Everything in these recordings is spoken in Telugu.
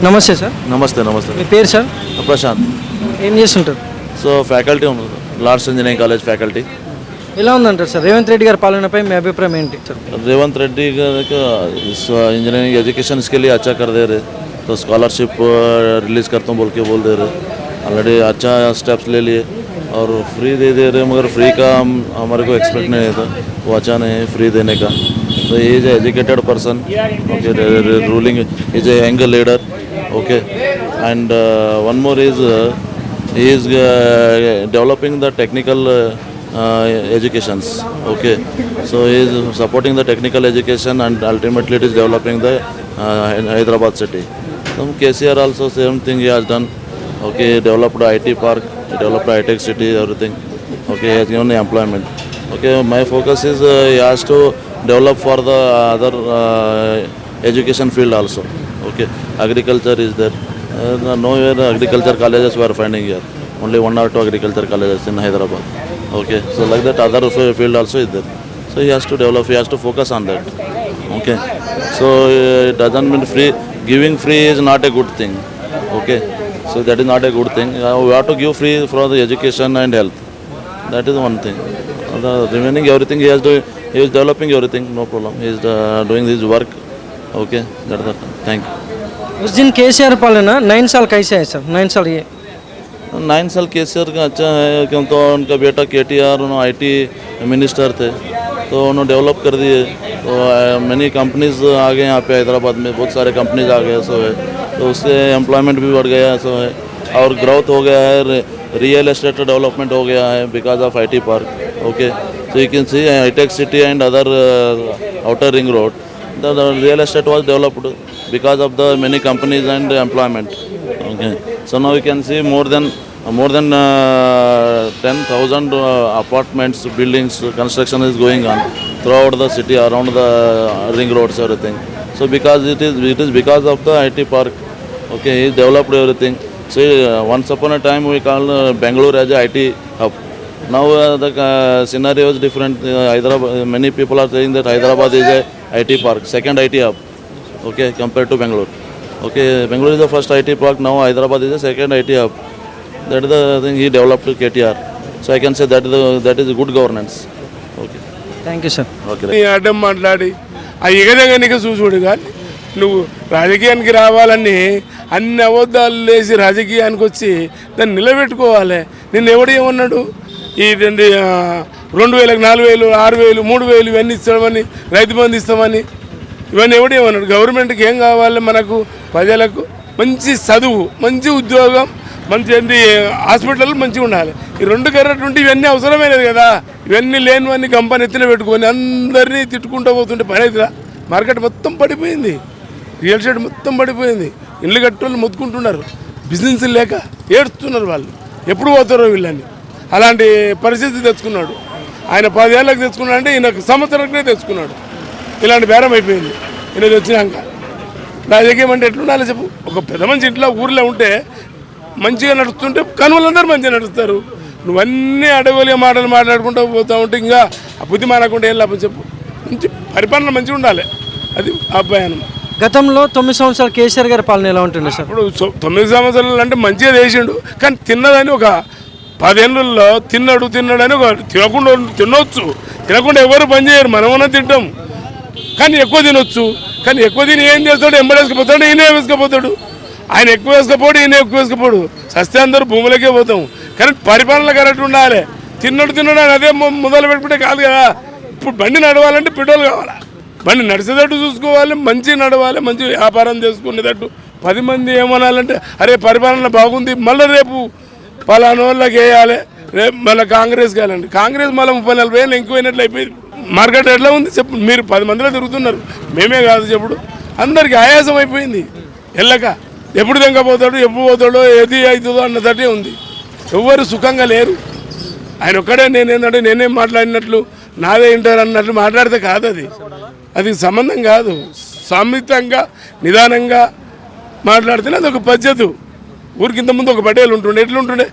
నమస్తే సార్. నమస్తే నమస్తే మీ పేరు సార్? ప్రశాంత్. ఏం చేస్తుంటారు? So faculty Lords engineering college faculty. ఎలా ఉందంటారు సార్ రేవంత్ రెడ్డి గారి పాలనపై మీ అభిప్రాయం ఏంటి సార్? रेवंत रेड्डी का इस इंजीनियरिंग एजुकेशन के लिए अच्छा कर दे रहे, तो स्कॉलरशिप रिलीज़ करता हूँ बोल के बोल दे रहे. ऑलरेडी अच्छा स्टेप्स ले लिए और फ्री दे रहे, मगर फ्री का हमारे को एक्सपेक्ट नहीं था. वो अच्छा नहीं है फ्री देने का. तो ये is educated person, okay, ruling is a young leader, okay. And one more is he is developing the technical educations, okay. So he is supporting the technical education and ultimately it is developing the Hyderabad city. So KCR also same thing he has done, okay. Developed IT park, developed high-tech city, everything, okay. He has given the employment, okay. My focus is he has to develop for the other education field also, okay. Agriculture is there. Nowhere agriculture colleges we are finding here. Only 1 or 2 agriculture colleges in Hyderabad. Okay, so like that other field also is there. So he has to develop, he has to focus on that. Okay, so it doesn't mean free. Giving free is not a good thing. Okay, so that is not a good thing. We have to give free for the education and health. That is one thing. The remaining everything he has to, he is developing everything, no problem. He is doing his work. Okay, that is that. Thank you. उस दिन केसीआर पालना 9 साल कैसे है सर? 9 साल ये 9 साल केसीआर का अच्छा है, क्योंकि तो उनका बेटा KTR उन्होंने IT मिनिस्टर थे, तो उन्होंने डेवलप कर दिए. तो मैनी कंपनीज आ गए यहाँ पे हैदराबाद में, बहुत सारे कंपनीज आ गए, सो है. तो उससे एम्प्लॉयमेंट भी बढ़ गया, सो है. और ग्रोथ हो गया है, रियल एस्टेट डेवलपमेंट हो गया है because of IT park, okay. So you can see hitech city and other outer ring road, the real estate was developed because of the many companies and employment, okay. So now you can see more than 10,000 apartments, buildings, construction is going on throughout the city, around the ring roads, everything. So because it is because of the IT park, okay. He developed everything. So once upon a time we call Bangalore as a IT hub. Now the scenario is different. Hyderabad, many people are saying that Hyderabad is a IT park, second IT hub, okay, compared to Bangalore. Okay, Bangalore is the first IT park, now Hyderabad is the second IT hub. That is the thing he developed KTR. So I can say that is good governance. Okay. Thank you sir. Okay. నీ అడ్డం మాట్లాడి ఆ ఎగదగనికి చూసుడు కానీ నువ్వు రాజకీయానికి రావాలని అన్ని అబద్ధాలు లేచి రాజకీయానికి వచ్చి దాన్ని నిలబెట్టుకోవాలి. నిన్ను ఎవడు ఏమన్నాడు? ఈ 2,000, 4,000, 6,000, 3,000 ఇవన్నీ ఇస్తామని, రైతు బంధు ఇస్తామని, ఇవన్నీ ఎవడేమన్నాడు? గవర్నమెంట్కి ఏం కావాలి? మనకు ప్రజలకు మంచి చదువు, మంచి ఉద్యోగం, మంచి హాస్పిటల్ మంచిగా ఉండాలి. ఈ 2 కరెక్ట్ ఇవన్నీ అవసరమైనది కదా. ఇవన్నీ లేనివన్నీ కంపెనీ ఎత్తున పెట్టుకొని అందరినీ తిట్టుకుంటూ పోతుంటే పని అవుతుందా? మార్కెట్ మొత్తం పడిపోయింది, రియల్ ఎస్టేట్ మొత్తం పడిపోయింది. ఇల్లు కట్టేవాళ్ళు మొత్తుకుంటున్నారు, బిజినెస్ లేక ఏడుస్తున్నారు. వాళ్ళు ఎప్పుడు పోతారో వీళ్ళని. అలాంటి పరిస్థితి తెచ్చుకున్నాడు ఆయన. 10 ఏళ్ళకి తెచ్చుకున్నాడు అంటే ఈయన సంవత్సరానికే తెచ్చుకున్నాడు. ఇలాంటి బేరం అయిపోయింది ఈయన వచ్చినాక. రాజకీయం అంటే ఎట్లుండాలి చెప్పు? ఒక పెద్ద మంచి ఇంట్లో ఊర్లో ఉంటే మంచిగా నడుస్తుంటే కనుమలందరూ మంచిగా నడుస్తారు. నువ్వన్నీ అడగలే మాటలు మాట్లాడుకుంటూ పోతూ ఉంటే ఇంకా ఆ బుద్ధి మానకుండా ఏం లాభం చెప్పు? మంచి పరిపాలన మంచిగా ఉండాలి, అది అభ్యానం. గతంలో 9 సంవత్సరాలు కేసీఆర్ గారి పాలన ఎలా ఉంటుంది సార్? ఇప్పుడు 9 సంవత్సరాలు అంటే మంచిగా చేసిండు, కానీ తిన్నదని ఒక 10 ఏళ్ళల్లో తిన్నాడని ఒక తినొచ్చు. తినకుండా ఎవరు పని చేయరు, మనమన్నా తింటాం. కానీ ఎక్కువ తినొచ్చు. కానీ ఎక్కువ తిని ఏం చేస్తాడు? ఎంబడేసుకుపోతాడు, ఈయన వేసుకుపోతాడు. ఆయన ఎక్కువ వేసుకపోడు, ఈయన ఎక్కువ వేసుకపోడు. సస్తే అందరూ భూములకే పోతాం. కానీ పరిపాలన కరెక్ట్ ఉండాలి. తిన్నాడు అని అదే మొదలు పెట్టుకుంటే కాదు కదా. ఇప్పుడు బండి నడవాలంటే పెట్రోల్ కావాలా? బండి నడిచేటట్టు చూసుకోవాలి, మంచి నడవాలి, మంచి వ్యాపారం చేసుకునేటట్టు. 10 మంది ఏమనాలంటే అరే పరిపాలన బాగుంది, మళ్ళీ రేపు పలానా వాళ్ళకి వేయాలి, రేపు మళ్ళీ కాంగ్రెస్ కావాలండి. కాంగ్రెస్ మళ్ళీ 30-40 వేలు ఎక్కువైనట్లు అయిపోయింది. మార్కెట్ ఎట్లా ఉంది చెప్పు? మీరు 10 మందిలో తిరుగుతున్నారు, మేమే కాదు చెప్పుడు. అందరికీ ఆయాసం అయిపోయింది. వెళ్ళక ఎప్పుడు తెంకపోతాడు, ఎప్పుడు పోతాడో, ఏది అవుతుందో అన్నదటే ఉంది. ఎవరు సుఖంగా లేరు. ఆయన ఒక్కడే నేనేంటంటే నేనేం మాట్లాడినట్లు నాదే ఇంటారు అన్నట్లు మాట్లాడితే కాదు. అది సంబంధం కాదు. సమితంగా నిదానంగా మాట్లాడితేనే అదొక పద్ధతి. ఊరికి ఇంతకుముందు ఒక పటేలు ఉంటుండే, ఎట్లుంటుండే?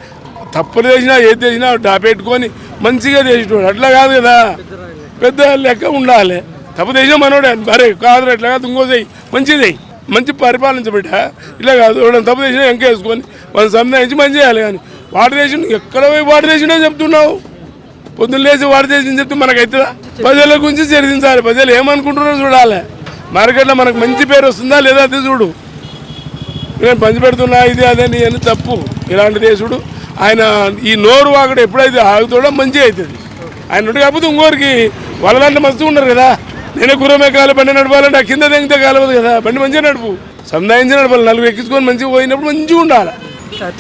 తప్పులు చేసినా ఏది చేసినా డాపెట్టుకొని మంచిగా చేసేటోడు. అట్లా కాదు కదా, పెద్ద లెక్క ఉండాలి. తప్పు చేసినా మనోడే, అరే కాదు అట్లా కాదు, ఇంకో చెయ్యి, మంచిది చెయ్యి. మంచి పరిపాలించబిడ్డ. ఇలా కాదు ఎవడన్నా తప్పు చేసినా ఎంక వేసుకొని వాళ్ళు సంధానించి మంచి చేయాలి. కానీ వాడు చేసి ఎక్కడ పోయి వాడు చేసినా చెప్తున్నావు. పొద్దున్న లేచి వాడు చేసింది చెప్తే మనకైతుందా? ప్రజల గురించి చర్చించాలి. ప్రజలు ఏమనుకుంటున్నారో చూడాలి. మార్కెట్లో మనకు మంచి పేరు వస్తుందా లేదా అది చూడు. నేను పంచి పెడుతున్నా ఇది అదే నీ అని తప్పు. ఇలాంటి దేశుడు ఆయన ఈ నోరు వాకడు ఎప్పుడైతే ఆగుతాడో మంచిగా అవుతుంది. ఆయన కాకపోతే ఇంకోరికి వాళ్ళంటే మస్తు ఉన్నారు కదా. నేనే గుర్రమే కాలి బండి నడపాలంటే ఆ కింద తెగితే కాలవదు కదా. బండి మంచిగా నడుపు, సంధానించి నడపాలి. నలుగురు ఎక్కించుకొని మంచిగా పోయినప్పుడు మంచిగా ఉండాలి.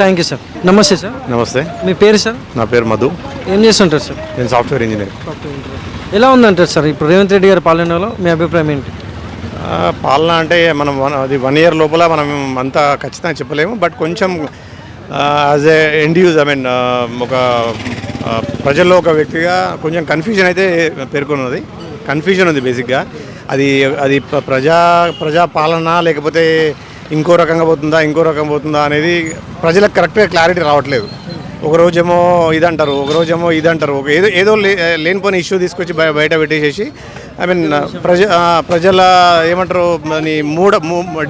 Thank you sir. నమస్తే సార్. నమస్తే, మీ పేరు సార్? నా పేరు మధు. ఏం చేస్తుంటారు సార్? నేను సాఫ్ట్వేర్ ఇంజనీర్. ఎలా ఉందంటారు సార్ ఇప్పుడు రేవంత్ రెడ్డి గారి పాలనలో మీ అభిప్రాయం ఏంటి? పాలన అంటే మనం అది 1 year లోపల మనం అంతా ఖచ్చితంగా చెప్పలేము. బట్ కొంచెం యాజ్ ఏ ఎండ్ యూజ్ ఒక ప్రజల్లో ఒక వ్యక్తిగా కొంచెం కన్ఫ్యూజన్ అయితే పేర్కొన్నది. కన్ఫ్యూజన్ ఉంది బేసిక్గా. అది ప్రజా పాలన లేకపోతే ఇంకో రకంగా పోతుందా అనేది ప్రజలకు కరెక్ట్గా క్లారిటీ రావట్లేదు. ఒకరోజేమో ఇదంటారు, ఒకరోజేమో ఇదంటారు. ఏదో లేనిపోయిన ఇష్యూ తీసుకొచ్చి బయట పెట్టేసేసి ప్రజల ఏమంటారు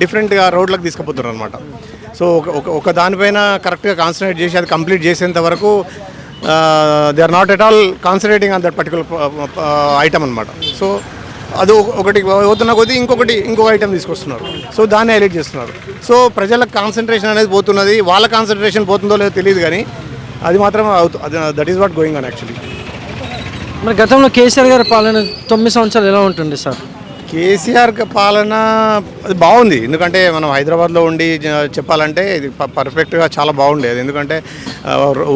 డిఫరెంట్గా రోడ్లకు తీసుకుపోతున్నారు అనమాట. సో ఒక దానిపైన కరెక్ట్గా కాన్సన్ట్రేట్ చేసి అది కంప్లీట్ చేసేంత వరకు they are not at all concentrating on that particular item అనమాట. సో అది ఒకటి పోతున్న కొద్దీ ఇంకొక ఐటెం తీసుకొస్తున్నారు. సో దాన్ని హైలైట్ చేస్తున్నారు. సో ప్రజల కాన్సన్ట్రేషన్ అనేది పోతున్నది. వాళ్ళ కాన్సన్ట్రేషన్ పోతుందో లేదో తెలియదు, కానీ అది మాత్రం that is what going on actually. మరి గతంలో కేసీఆర్ గారి పాలన 9 సంవత్సరాలు ఎలా ఉంటుంది సార్? కేసీఆర్ పాలన అది బాగుంది. ఎందుకంటే మనం హైదరాబాద్లో ఉండి చెప్పాలంటే ఇది పర్ఫెక్ట్గా చాలా బాగుండేది. ఎందుకంటే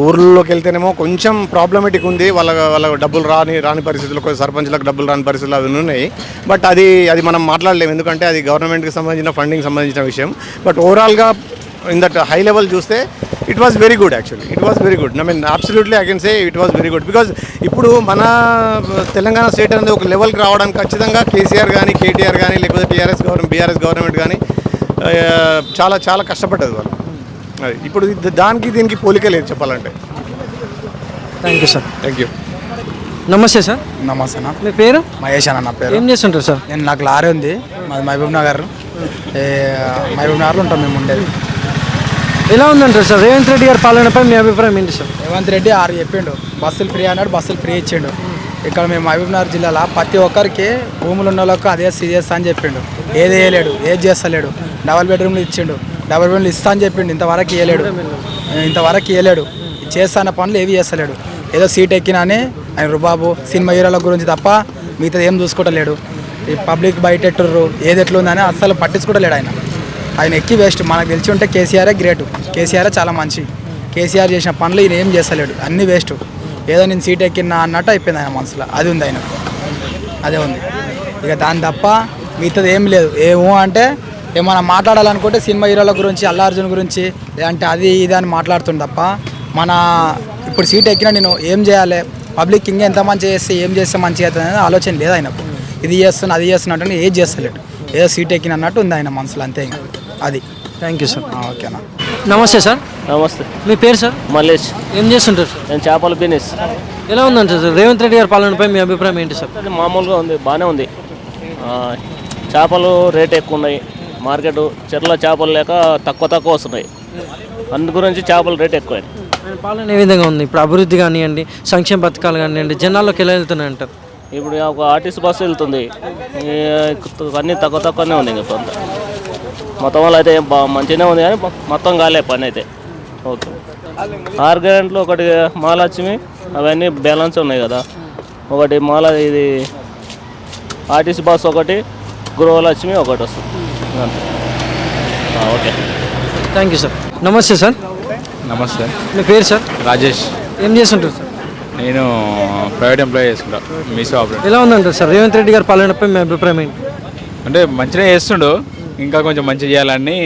ఊర్లోకి వెళ్తేనేమో కొంచెం ప్రాబ్లమేటిక్ ఉంది. వాళ్ళ డబ్బులు రాని పరిస్థితులు, సర్పంచ్లకు డబ్బులు రాని పరిస్థితులు అవి ఉన్నాయి. బట్ అది మనం మాట్లాడలేము. ఎందుకంటే అది గవర్నమెంట్కి సంబంధించిన ఫండింగ్ సంబంధించిన విషయం. బట్ ఓవరాల్గా ఇన్ దట్ హై లెవెల్ చూస్తే it was very good. Actually it was very good. Absolutely I can say it was very good. Because ఇప్పుడు మన తెలంగాణ స్టేట్ అనేది ఒక లెవెల్కి రావడానికి ఖచ్చితంగా కేసీఆర్ కానీ, కేటీఆర్ కానీ, లేకపోతే బీఆర్ఎస్ గవర్నమెంట్ కానీ చాలా చాలా కష్టపడ్డది వాళ్ళు. అది ఇప్పుడు దీనికి పోలిక లేదు చెప్పాలంటే. Thank you sir. Thank you. నమస్తే సార్. నమస్తే అన్న. మీ పేరు? మహేష్ అన్న నా పేరు. ఏం చేస్తుంటారు సార్? నాకు లారీ ఉంది. మాది మహబూబ్ నగర్లో ఉంటాం మేము ఉండేది. ఎలా ఉందంటారు సార్ రేవంత్ రెడ్డి గారి పాలనపై మీ అభిప్రాయం ఏంటి సార్? రేవంత్ రెడ్డి 6 చెప్పిండు, బస్సులు ఫ్రీ అన్నాడు, బస్సులు ఫ్రీ ఇచ్చిండు. ఇక్కడ మేము మహబూబ్ నగర్ జిల్లాలో ప్రతి ఒక్కరికి భూములు ఉన్న వాళ్ళకు అదే సీరియస్ అని చెప్పిండు. ఏది వేయలేడు, ఏది చేస్తలేడు. డబల్ బెడ్రూమ్లు ఇచ్చిండు, డబల్ బెడ్రూమ్లు ఇస్తా అని చెప్పిండు. ఇంతవరకు ఇవ్వలేడు. చేస్తాన పనులు ఏవి చేస్తలేడు. ఏదో సీట్ ఎక్కినా అని ఆయన రుబాబు సినిమా హీరోల గురించి తప్ప మిగతా ఏం చూసుకోవట్లేడు. ఈ పబ్లిక్ బయట ఎట్టుర్రు ఏది ఎట్లుందని అస్సలు పట్టించుకోవట్లేడు. ఆయన ఎక్కి వేస్ట్. మనకు తెలిసి ఉంటే కేసీఆరే గ్రేటు. కేసీఆర్ చాలా మంచి. కేసీఆర్ చేసిన పనులు ఈయన ఏం చేస్తలేడు, అన్నీ వేస్ట్. ఏదో నేను సీట్ ఎక్కినా అన్నట్టు అయిపోయింది ఆయన మనసులో. అది ఉంది ఆయనకు, అదే ఉంది. ఇక దాని తప్ప మిగతాది ఏం లేదు. ఏమో అంటే ఏమైనా మాట్లాడాలనుకుంటే సినిమా హీరోల గురించి, అల్లు అర్జున్ గురించి, లేదంటే అది ఇది అని మాట్లాడుతుంది తప్ప మన ఇప్పుడు సీట్ ఎక్కినా నేను ఏం చేయాలి, పబ్లిక్ ఇంకా ఎంత మంచిగా చేస్తే ఏం చేస్తే మంచిగా అవుతుంది అనేది ఆలోచన లేదు ఆయనకు. ఇది చేస్తున్నా అది చేస్తున్నట్టు ఏది చేస్తలేడు. ఏదో సీట్ ఎక్కిన అన్నట్టు ఉంది ఆయన మనసులో, అంతే. ఇంకా అది. Thank you sir. ఓకేనా. నమస్తే సార్. నమస్తే. మీ పేరు సార్? మల్లేష్. ఏం చేస్తుంటారు సార్? నేను చేపల బిజినెస్. ఎలా ఉందంటారు సార్ రేవంత్ రెడ్డి గారి పాలనపై మీ అభిప్రాయం ఏంటి సార్? అది మామూలుగా ఉంది, బాగానే ఉంది. చేపలు రేట్ ఎక్కువ ఉన్నాయి. మార్కెట్ చెర్ల చేపలు లేక తక్కువ వస్తున్నాయి. అందు గురించి చేపల రేట్ ఎక్కువ. ఆయన పాలన ఏ విధంగా ఉంది? ఇప్పుడు అభివృద్ధి కానివ్వండి, సంక్షేమ పథకాలు కానివ్వండి, జనాల్లోకి ఎలా వెళ్తున్నాయి అంటారు? ఇప్పుడు ఒక ఆర్టీసీ బస్సు వెళ్తుంది, అన్నీ తక్కువనే ఉంది. ఇంకా కొంత మొత్తం వల్ల అయితే మంచిగానే ఉంది, కానీ మొత్తం కాలే పని అయితే. ఓకే. 6 గంటలు ఒకటి మహాలక్ష్మి అవన్నీ బ్యాలెన్స్ ఉన్నాయి కదా. ఒకటి ఇది ఆర్టీసీ బస్సు ఒకటి, గృహలక్ష్మి ఒకటి వస్తుంది అంతే. ఓకే. Thank you sir. నమస్తే సార్. నమస్తే. మీ పేరు సార్? రాజేష్. ఏం చేస్తుంటారు సార్? నేను ప్రైవేట్ ఎంప్లాయీ చేసుకుంటా, మీషో ఆపరేటర్. ఎలా ఉందంటారు సార్ రేవంత్ రెడ్డి గారి పాలనపై మీ అభిప్రాయం ఏంటి? అంటే మంచిగా చేస్తుండు, ఇంకా కొంచెం మంచిగా చేయాలని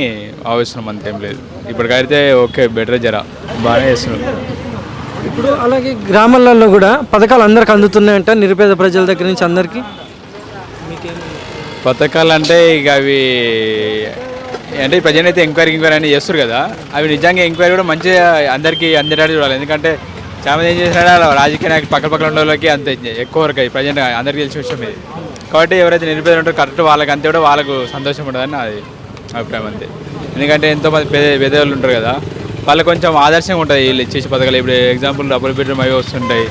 ఆలోచిస్తున్నాం, అంతేం లేదు. ఇప్పటికైతే ఓకే, బెటర్ జరా బాగానే చేస్తున్నాడు. ఇప్పుడు అలాగే గ్రామాలలో కూడా పథకాలు అందరికి అందుతున్నాయంట, నిరుపేద ప్రజల దగ్గర నుంచి అందరికీ. పథకాలు అంటే ఇక అవి అంటే ప్రజెంట్ అయితే ఎంక్వైరీ అని చేస్తారు కదా, అవి నిజంగా ఎంక్వైరీ కూడా మంచిగా అందరికీ అందేటట్టు చూడాలి. ఎందుకంటే చాలా మంది ఏం చేసినా రాజకీయ నాయకులు పక్కన ఉన్న వాళ్ళకి అంత ఎక్కువ వరకు ప్రజెంట్ అందరికీ తెలిసిన విషయం ఇది. కాబట్టి ఎవరైతే నిరుపేదలు ఉంటారో కరెక్ట్ వాళ్ళకి అంతే కూడా వాళ్ళకు సంతోషం ఉండదని అది అభిప్రాయం అంతే. ఎందుకంటే ఎంతోమంది పేదవాళ్ళు ఉంటారు కదా, వాళ్ళకి కొంచెం ఆదర్శంగా ఉంటుంది వీళ్ళు చేసే పథకాలు. ఇప్పుడు ఎగ్జాంపుల్ డబుల్ బెడ్రూమ్ అవి వస్తుంటాయి,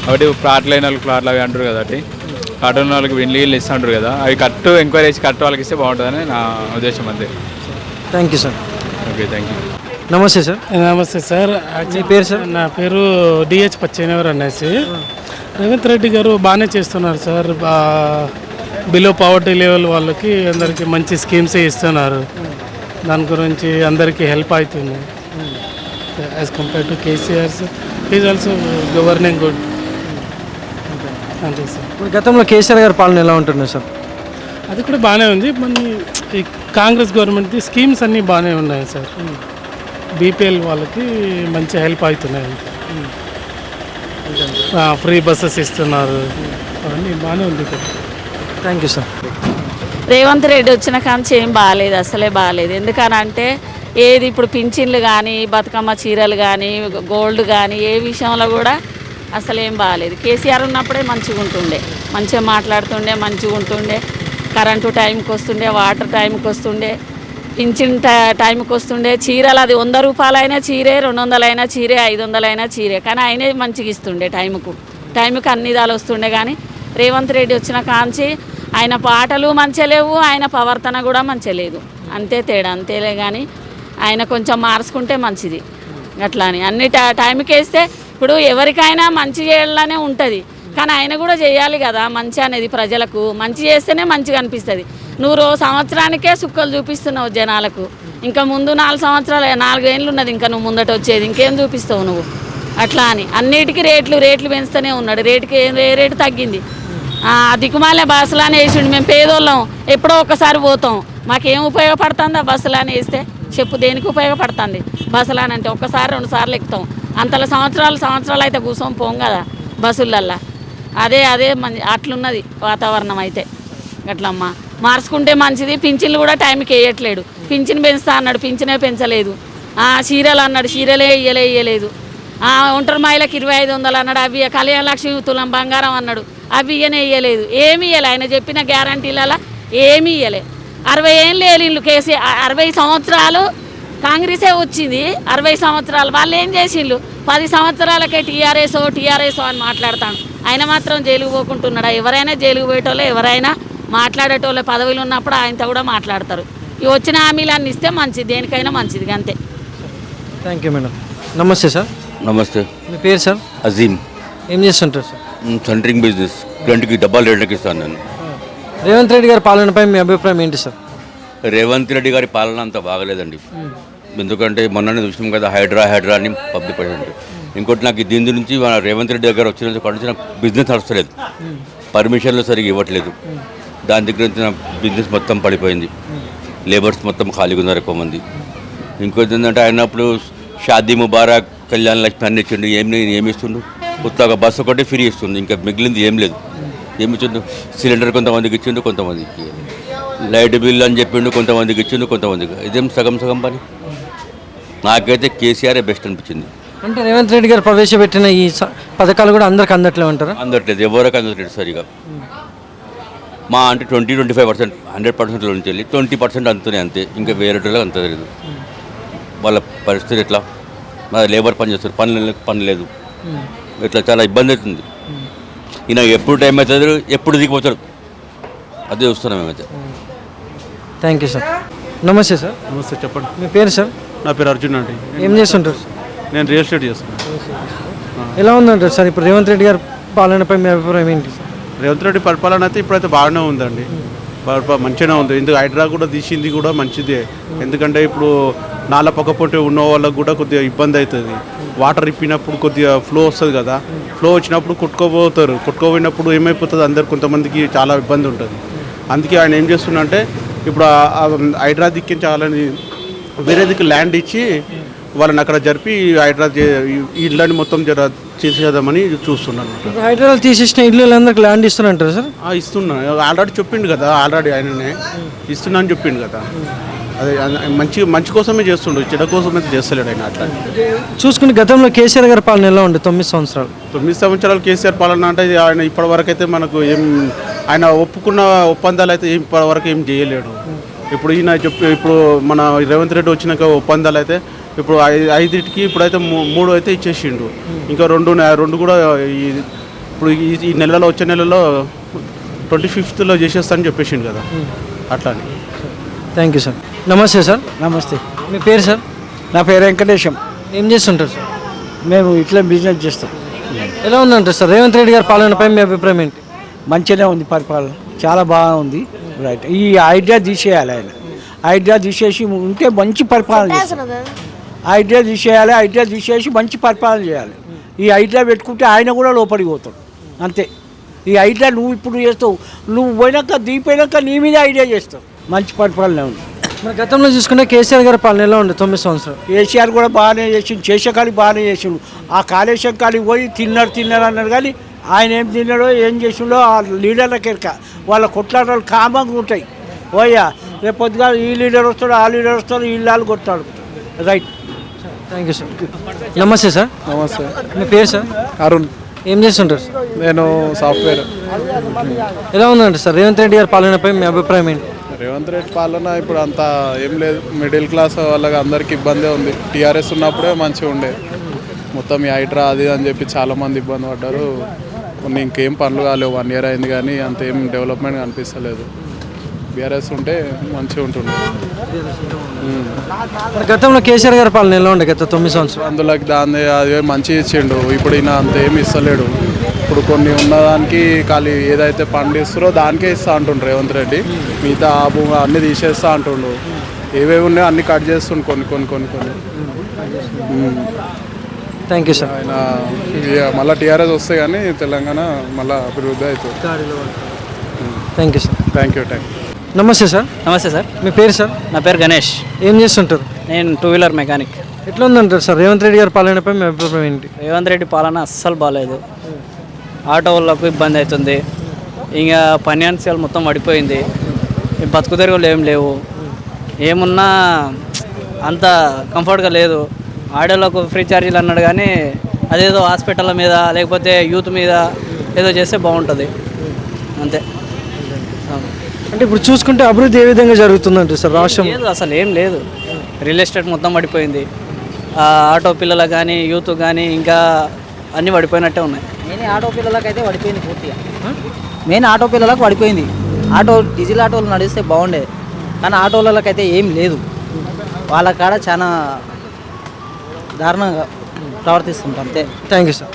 కాబట్టి ప్లాట్లు అయిన వాళ్ళకి ప్లాట్లు అవి అంటారు కదా, అటు కార్డు ఉన్న వాళ్ళకి వీళ్ళు ఇస్తుంటారు కదా, అవి కట్టు ఎంక్వైరీ చేసి కట్టు వాళ్ళకి ఇస్తే బాగుంటుందని నా ఉద్దేశం అంతే. Thank you sir. Okay, thank you. నమస్తే సార్. నమస్తే సార్. మీ పేరు సార్? నా పేరు డిహెచ్ పచ్చేనవర్ అనేసి. రేవంత్ రెడ్డి గారు బాగానే చేస్తున్నారు సార్. బిలో పావర్టీ లెవెల్ వాళ్ళకి అందరికీ మంచి స్కీమ్సే ఇస్తున్నారు. దాని గురించి అందరికీ హెల్ప్ అవుతుంది. As compare to KCR's is also governing good అంతే సార్. ఇప్పుడు గతంలో కేసీఆర్ గారి పాలన ఎలా ఉంటున్నాయి సార్? అది కూడా బాగానే ఉంది. మన ఈ కాంగ్రెస్ గవర్నమెంట్ది స్కీమ్స్ అన్నీ బాగానే ఉన్నాయి సార్. బీపీఎల్ వాళ్ళకి మంచి హెల్ప్ అవుతున్నాయి. ఫ్రీ బస్సెస్ ఇస్తున్నారు, అవన్నీ బాగానే ఉంది ఇక్కడ. Thank you sir. Revanth Reddy వచ్చిన కాంచి ఏం బాగాలేదు, అసలే బాగాలేదు. ఎందుకనంటే ఏది ఇప్పుడు పింఛన్లు కానీ, బతుకమ్మ చీరలు కానీ, గోల్డ్ కానీ ఏ విషయంలో కూడా అసలేం బాగాలేదు. కేసీఆర్ ఉన్నప్పుడే మంచిగా ఉంటుండే, మంచిగా మాట్లాడుతుండే, మంచిగా ఉంటుండే. కరెంటు టైంకి వస్తుండే, వాటర్ టైంకి వస్తుండే, పింఛన్ టైంకి వస్తుండే. చీరలు అది 100 రూపాయలైనా చీరే, 200 అయినా చీరే, 500 అయినా చీరే, కానీ ఆయనే మంచిగా ఇస్తుండే. టైంకి అన్ని విధాలు వస్తుండే. కానీ రేవంత్ రెడ్డి వచ్చిన కాంచి ఆయన పాటలు మంచిగా లేవు, ఆయన ప్రవర్తన కూడా మంచిగా లేదు. అంతే తేడా, అంతేలే. కానీ ఆయన కొంచెం మార్చుకుంటే మంచిది. అట్లా అని అన్ని టైంకి వేస్తే ఇప్పుడు ఎవరికైనా మంచి చేయాలనే ఉంటుంది, కానీ ఆయన కూడా చేయాలి కదా మంచి అనేది. ప్రజలకు మంచి చేస్తేనే మంచిగా అనిపిస్తుంది. నువ్వు సంవత్సరానికే సుక్కలు చూపిస్తున్నావు జనాలకు. ఇంకా ముందు 4 సంవత్సరాలు 4 ఏళ్ళు ఉన్నది, ఇంకా నువ్వు ముందట వచ్చేది ఇంకేం చూపిస్తావు నువ్వు? అట్లా అని అన్నిటికీ రేట్లు పెంచుతూనే ఉన్నాడు. ఏ రేటు తగ్గింది? దిక్కుమాలే బస్సులానే వేసిండు. మేము పేదోళ్ళం, ఎప్పుడో ఒకసారి పోతాం. మాకేం ఉపయోగపడుతుంది ఆ బస్సులానే వేస్తే? చెప్పు, దేనికి ఉపయోగపడుతుంది బస్సులాని? అంటే ఒక్కసారి 2 సార్లు ఎక్కుతాం, అంతలో సంవత్సరాలు అయితే కూర్చొని పోం కదా బస్సులల్లా. అదే అట్లున్నది వాతావరణం అయితే. అట్లమ్మా మార్చుకుంటే మంచిది. పింఛన్లు కూడా టైంకి వేయట్లేడు. పింఛన్ పెంచుతా అన్నాడు, పింఛనే పెంచలేదు. చీరలు అన్నాడు, చీరలే ఇయ్యలేదు. ఒంటరి మహిళకి 2500 అన్నాడు, అవి కళ్యాణ లక్ష్మి తులం బంగారం అన్నాడు, అవి ఇయ్యలేదు. ఏమి ఇయ్యలే. ఆయన చెప్పిన గ్యారంటీలలో ఏమీ ఇయ్యలే. 60 ఏళ్ళు వీళ్ళు కేసీఆర్, 60 సంవత్సరాలు కాంగ్రెసే వచ్చింది. 60 సంవత్సరాలు వాళ్ళు ఏం చేసిండ్రు? 10 సంవత్సరాలకే టీఆర్ఎస్ అని మాట్లాడతాను. ఆయన మాత్రం జైలుకు పోకుంటున్నాడు. ఎవరైనా జైలుకు పోయేటోళ్ళే, ఎవరైనా మాట్లాడేటోళ్ళే. పదవులు ఉన్నప్పుడు ఆయనతో కూడా మాట్లాడతారు. ఈ వచ్చిన హామీలన్నీ ఇస్తే మంచిది, దేనికైనా మంచిది. అంతే. Thank you madam. నమస్తే సార్. నమస్తే. మీ పేరు సార్? అజీమ్. ఏం చేస్తుంటారు సార్? Centering business. రెంట్కి డబ్బాలు రెంట్కి ఇస్తాను నేను. రేవంత్ రెడ్డి గారి పాలనపై మీ అభిప్రాయం ఏంటి సార్? రేవంత్ రెడ్డి గారి పాలన అంత బాగలేదండి. ఎందుకంటే మొన్ననే చూసినాం కదా, హైడ్రా అని పబ్లిక్ పర్సెంట్. ఇంకోటి నాకు దీని నుంచి రేవంత్ రెడ్డి దగ్గర వచ్చిన నాకు బిజినెస్ నడుస్తలేదు, పర్మిషన్లు సరిగ్గా ఇవ్వట్లేదు. దాని దగ్గర నుంచి నా బిజినెస్ మొత్తం పడిపోయింది. లేబర్స్ మొత్తం ఖాళీగా ఉన్నారు ఎక్కువ మంది. ఇంకోటి ఏంటంటే ఆయనప్పుడు షాదీ ముబారక్, కళ్యాణ లక్ష్మి అన్ని ఇచ్చిండు. ఏమి ఇస్తుండు? కొత్తగా బస్సు ఒకటి ఫ్రీ ఇస్తుంది, ఇంకా మిగిలింది ఏం లేదు. ఏమి ఇచ్చిండు? సిలిండర్ కొంతమందికి ఇచ్చిండు, కొంతమందికి లైట్ బిల్ అని చెప్పిండు, కొంతమందికి ఇచ్చిండు, కొంతమందికి. ఇదేం సగం పని. నాకైతే కేసీఆర్ బెస్ట్ అనిపించింది. అంటే రేవంత్ రెడ్డి గారు ప్రవేశపెట్టిన ఈ పథకాలు కూడా అందరికి అందట్లేదు అంటారా? అందట్లేదు, ఎవరికి అందట్లేదు సరిగా. మా అంటే 20-25% 100%లో నుంచి వెళ్ళి 20% అంతనే, అంతే. ఇంకా వేరే అంత లేదు. వాళ్ళ పరిస్థితి ఎట్లా? మా లేబర్ పని చేస్తారు, పని లేదు. ఇట్లా చాలా ఇబ్బంది అవుతుంది. ఈయన ఎప్పుడు టైం అవుతుంది, ఎప్పుడు దిగిపోతాడు, అదే చూస్తున్నాం మేమైతే. Thank you sir. నమస్తే సార్. నమస్తే, చెప్పండి. మీ పేరు సార్? నా పేరు అర్జున్ అండి. ఏం చేస్తుంటారు? నేను రియల్ ఎస్టేట్ చేస్తున్నాను. ఎలా ఉందంటారు సార్ ఇప్పుడు రేవంత్ రెడ్డి గారి పాలనపై మీ అభిప్రాయం ఏంటి? రేవంత్ రెడ్డి పరిపాలన అయితే ఇప్పుడైతే బాగానే ఉందండి, మంచిగానే ఉంది. ఎందుకు హైడ్రా కూడా తీసింది కూడా మంచిదే. ఎందుకంటే ఇప్పుడు నాల పక్కపొంటి ఉన్న వాళ్ళకు కూడా కొద్దిగా ఇబ్బంది అవుతుంది. వాటర్ ఇప్పినప్పుడు కొద్దిగా ఫ్లో వస్తుంది కదా, ఫ్లో వచ్చినప్పుడు కొట్టుకోపోయినప్పుడు ఏమైపోతుంది, అందరు కొంతమందికి చాలా ఇబ్బంది ఉంటుంది. అందుకే ఆయన ఏం చేస్తున్నంటే ఇప్పుడు హైడ్రా దిక్కించాలని వేరే దిక్కు ల్యాండ్ ఇచ్చి వాళ్ళని అక్కడ జరిపి హైడ్రా ఇళ్ళని మొత్తం చేసేద్దామని చూస్తున్నాను. హైదరాబాద్ తీసేసిన ఇళ్ళందరికీ ల్యాండ్ ఇస్తున్నారు సార్? ఇస్తున్నాను, ఆల్రెడీ చెప్పిండు కదా, ఆల్రెడీ ఆయననే ఇస్తున్నా అని చెప్పిండు కదా. అదే మంచి కోసమే చేస్తుండు, చెడ కోసం అయితే చేస్తలేడు ఆయన. అట్లా చూసుకుంటే గతంలో కేసీఆర్ గారి పాలన ఎలా ఉండే? 9 సంవత్సరాలు. 9 సంవత్సరాలు కేసీఆర్ పాలన అంటే ఆయన ఇప్పటివరకు అయితే మనకు ఏం, ఆయన ఒప్పుకున్న ఒప్పందాలు అయితే ఇప్పటివరకు ఏం చేయలేడు. ఇప్పుడు ఈయన ఇప్పుడు మన రేవంత్ రెడ్డి వచ్చినాక ఒప్పందాలు అయితే ఇప్పుడు 5 ఇప్పుడైతే 3 అయితే ఇచ్చేసిండు. ఇంకా 2 కూడా ఇప్పుడు ఈ నెలలో వచ్చే నెలలో 25th చేసేస్తానని చెప్పేసిండు కదా, అట్లా అని. Thank you sir. నమస్తే సార్. నమస్తే, మీ పేరు సార్? నా పేరు వెంకటేశం. ఏం చేస్తుంటారు సార్? మేము ఇట్లా బిజినెస్ చేస్తాం. ఎలా ఉందంటారు సార్ రేవంత్ రెడ్డి గారి పాలనపై మీ అభిప్రాయం ఏంటి? మంచిగానే ఉంది పరిపాలన, చాలా బాగా ఉంది. రైట్, ఈ ఐడియా తీసేయాలి, ఆయన ఐడియా తీసేసి ఉంటే మంచి పరిపాలన చేస్తారు. ఐడియా తీసేసి మంచి పరిపాలన చేయాలి. ఈ ఐడియా పెట్టుకుంటే ఆయన కూడా లోపలికి పోతాడు అంతే. ఈ ఐడియా నువ్వు ఇప్పుడు చేస్తావు, నువ్వు పోయినాక నీ మీద ఐడియా చేస్తావు. మంచి పరిపాలన ఉంది. మరి గతంలో చూసుకుంటే కేసీఆర్ గారి పాలన ఎలా ఉండే 9 సంవత్సరాలు? కేసీఆర్ కూడా బాగానే చేసిండు, చేసేకాడికి బాగానే చేసిండు. ఆ కాళేశ్వరం కాడికి పోయి తిన్నారు అన్నారు, కానీ ఆయన ఏం తిన్నాడో ఏం చేసిండో ఆ లీడర్లకి వాళ్ళ కొట్లాటలు కామంగా ఉంటాయి. పోయా రేపు పొద్దుగా ఈ లీడర్ వస్తాడు, ఆ లీడర్ వస్తాడు, వీళ్ళు కొట్టాడు. Right, thank you sir. నమస్తే సార్. నమస్తే. మీ పేరు సార్? అరుణ్. ఏం చేస్తుంటారు సార్? నేను సాఫ్ట్వేర్. ఎలా ఉందంటే సార్ రేవంత్ రెడ్డి గారి పాలనపై మీ అభిప్రాయం ఏంటి? రేవంత్ రెడ్డి పాలన ఇప్పుడు అంతా ఏం లేదు, మిడిల్ క్లాస్ వాళ్ళకి అందరికీ ఇబ్బందే ఉంది. టీఆర్ఎస్ ఉన్నప్పుడే మంచిగా ఉండే, మొత్తం ఈ హైడ్రా అది అని చెప్పి చాలామంది ఇబ్బంది పడ్డారు. కొన్ని ఇంకేం పనులు కాలేవు, 1 year అయింది కానీ అంత ఏం డెవలప్మెంట్ కనిపిస్తలేదు. బీఆర్ఎస్ ఉంటే మంచిగా ఉంటుండే. గతంలో కేసీఆర్ గారి పాలన ఎలా ఉండే గత 9 సంవత్సరాలు? అందులోకి దాన్ని అదే మంచిగా ఇచ్చిండు, ఇప్పుడు ఈయన అంత ఏమి ఇస్తలేడు. ఇప్పుడు కొన్ని ఉన్నదానికి ఖాళీ ఏదైతే పండిస్తారో దానికే ఇస్తా అంటుండ్రు రేవంత్ రెడ్డి, మిగతా ఆ భూమి అన్నీ తీసేస్తా అంటుండు. ఏవేవి ఉన్నాయో అన్నీ కట్ చేస్తుండు కొన్ని. Thank you sir. ఆయన మళ్ళీ టీఆర్ఎస్ వస్తే కానీ తెలంగాణ మళ్ళీ అభివృద్ధి అవుతుంది. Thank you sir. Thank you. నమస్తే సార్. నమస్తే సార్. మీ పేరు సార్? నా పేరు గణేష్. ఏం చేస్తుంటారు? నేను 2-wheeler మెకానిక్. ఎట్లా ఉందంటారు సార్ రేవంత్ రెడ్డి గారి పాలనపై మీ అభిప్రాయం ఏంటి? రేవంత్ రెడ్డి పాలన అస్సలు బాగాలేదు. ఆటో వాళ్ళకు ఇబ్బంది అవుతుంది, ఇంకా ఫైనాన్షియల్ మొత్తం పడిపోయింది, బతుకు తెరుగులు ఏం లేవు, ఏమున్నా అంత కంఫర్ట్గా లేదు. ఆడోళ్ళకు ఫ్రీ ఛార్జీలు అన్నాడు కానీ అదేదో హాస్పిటల్ మీద లేకపోతే యూత్ మీద ఏదో చేస్తే బాగుంటుంది అంతే. అంటే ఇప్పుడు చూసుకుంటే అభివృద్ధి ఏ విధంగా జరుగుతుందంటే సార్ రాష్ట్రం? లేదు, అసలు ఏం లేదు. రియల్ ఎస్టేట్ మొత్తం పడిపోయింది, ఆటో పిల్లలకు కానీ యూత్ కానీ ఇంకా అన్నీ పడిపోయినట్టే ఉన్నాయి. మెయిన్ ఆటో పిల్లలకు అయితే పడిపోయింది పూర్తిగా. మెయిన్ ఆటో పిల్లలకు పడిపోయింది. డీజిల్ ఆటోలు నడిస్తే బాగుండేది, కానీ ఆటోలకు అయితే ఏం లేదు. వాళ్ళ కాడ చాలా దారుణంగా ప్రవర్తిస్తుంటారు అంతే. Thank you sir.